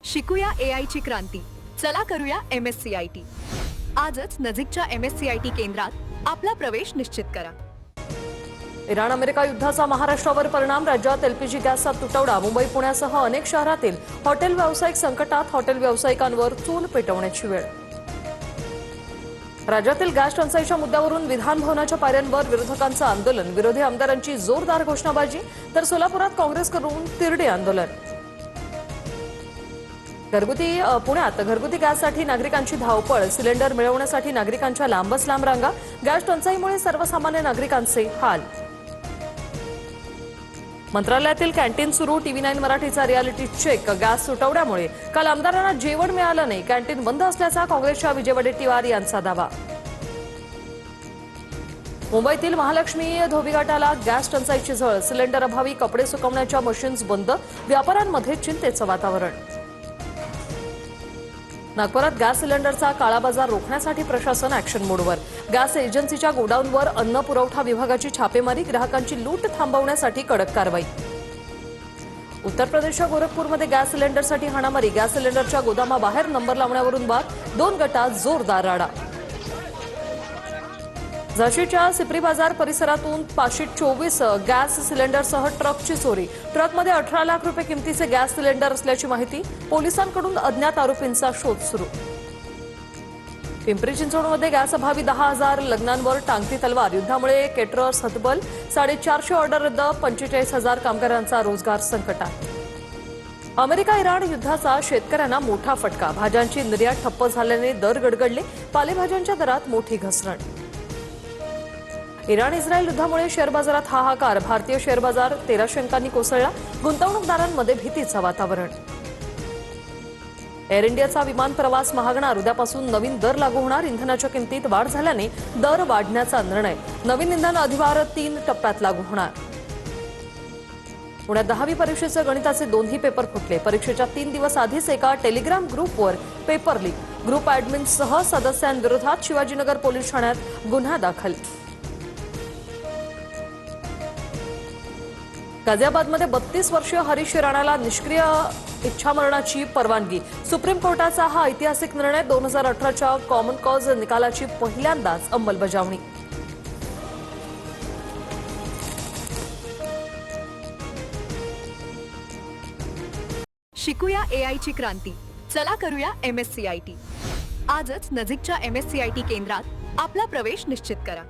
शिकूया AI ची क्रांती. चला करूया MSCIT. आजच नजीकच्या MSCIT केंद्रात आपला प्रवेश निश्चित करा. इराण अमेरिका युद्धाचा महाराष्ट्रावर परिणाम. राज्यात एलपीजी गॅसचा तुटवडा. मुंबई पुण्यासह अनेक शहरातील हॉटेल व्यावसायिक संकटात. हॉटेल व्यावसायिकांवर चूल पेटवण्याची वेळ. राज्यातील गॅस टंचाईच्या मुद्द्यावरून विधान भवनाच्या पायऱ्यांवर विरोधकांचं आंदोलन. विरोधी आमदारांची जोरदार घोषणाबाजी. तर सोलापुरात काँग्रेसकडून तिरडे आंदोलन. पुण्यात घरगुती गॅससाठी नागरिकांची धावपळ. सिलेंडर मिळवण्यासाठी नागरिकांच्या लांबच लांब रांगा. गॅस टंचाईमुळे सर्वसामान्य नागरिकांचे हाल. मंत्रालयातील कॅन्टीन सुरू. TV9 मराठीचा रियालिटी चेक. गॅस तुटवड्यामुळे काल आमदारांना जेवण मिळालं नाही. कॅन्टीन बंद असल्याचा काँग्रेसच्या विजय वडेट्टीवार यांचा दावा. मुंबईतील महालक्ष्मी धोबीघाटाला गॅस टंचाईची झळ. सिलेंडर अभावी कपडे सुकवण्याच्या मशीन्स बंद. व्यापाऱ्यांमध्ये चिंतेचं वातावरण. नागपुरात गॅस सिलेंडरचा काळा बाजार रोखण्यासाठी प्रशासन ॲक्शन मोडवर. गॅस एजन्सीच्या गोडाऊनवर अन्न पुरवठा विभागाची छापेमारी. ग्राहकांची लूट थांबवण्यासाठी कडक कारवाई. उत्तर प्रदेशच्या गोरखपूरमध्ये गॅस सिलेंडरसाठी हाणामारी. गॅस सिलेंडरच्या गोदामाबाहेर नंबर लावण्यावरून वाद. 2 गटात जोरदार राडा. झाशीच्या सिपरी बाजार परिसरातून 524 गॅस सिलेंडरसह ट्रकची चोरी. ट्रकमध्ये 18 लाख रुपये किमतीचे गॅस सिलेंडर असल्याची माहिती. पोलिसांकडून अज्ञात आरोपींचा शोध सुरू. पिंपरी चिंचवडमध्ये गॅस अभावी 10,000 लग्नांवर टांगती तलवार. युद्धामुळे केटरर्स हतबल. 450 ऑर्डर रद्द. 45,000 कामगारांचा रोजगार संकटात. अमेरिका इराण युद्धाचा शेतकऱ्यांना मोठा फटका. भाज्यांची निर्यात ठप्प झाल्याने दर गडगडले. पालेभाज्यांच्या दरात मोठी घसरण. इराण इस्रायल युद्धामुळे शेअर बाजारात हाहाकार. भारतीय शेअर बाजार 1300 अंकांनी कोसळला. गुंतवणूकदारांमध्ये भीतीचं वातावरण. एअर इंडियाचा विमान प्रवास महागणार. उद्यापासून नवीन दर लागू होणार. इंधनाच्या किमतीत वाढ झाल्याने दर वाढण्याचा निर्णय. नवीन इंधन अधिभार 3 टप्प्यात लागू होणार. पुण्यात 10वी परीक्षेचे गणिताचे 2ही पेपर फुटले. परीक्षेच्या 3 दिवस आधीच एका टेलिग्राम ग्रुपवर पेपर लीक. ग्रुप ॲडमिनसह सदस्यांविरोधात शिवाजीनगर पोलीस ठाण्यात गुन्हा दाखल. गाझियाबादमध्ये 32 वर्षीय हरीश राणाला निष्क्रिय इच्छामरणाची परवानगी. सुप्रीम कोर्टाचा हा ऐतिहासिक निर्णय. 2018च्या कॉमन कॉज निकालाची पहिल्यांदाच अंमलबजावणी. शिकूया AI ची क्रांती. चला करूया MSCIT. आजच नजीकच्या MSCIT केंद्रात आपला प्रवेश निश्चित करा.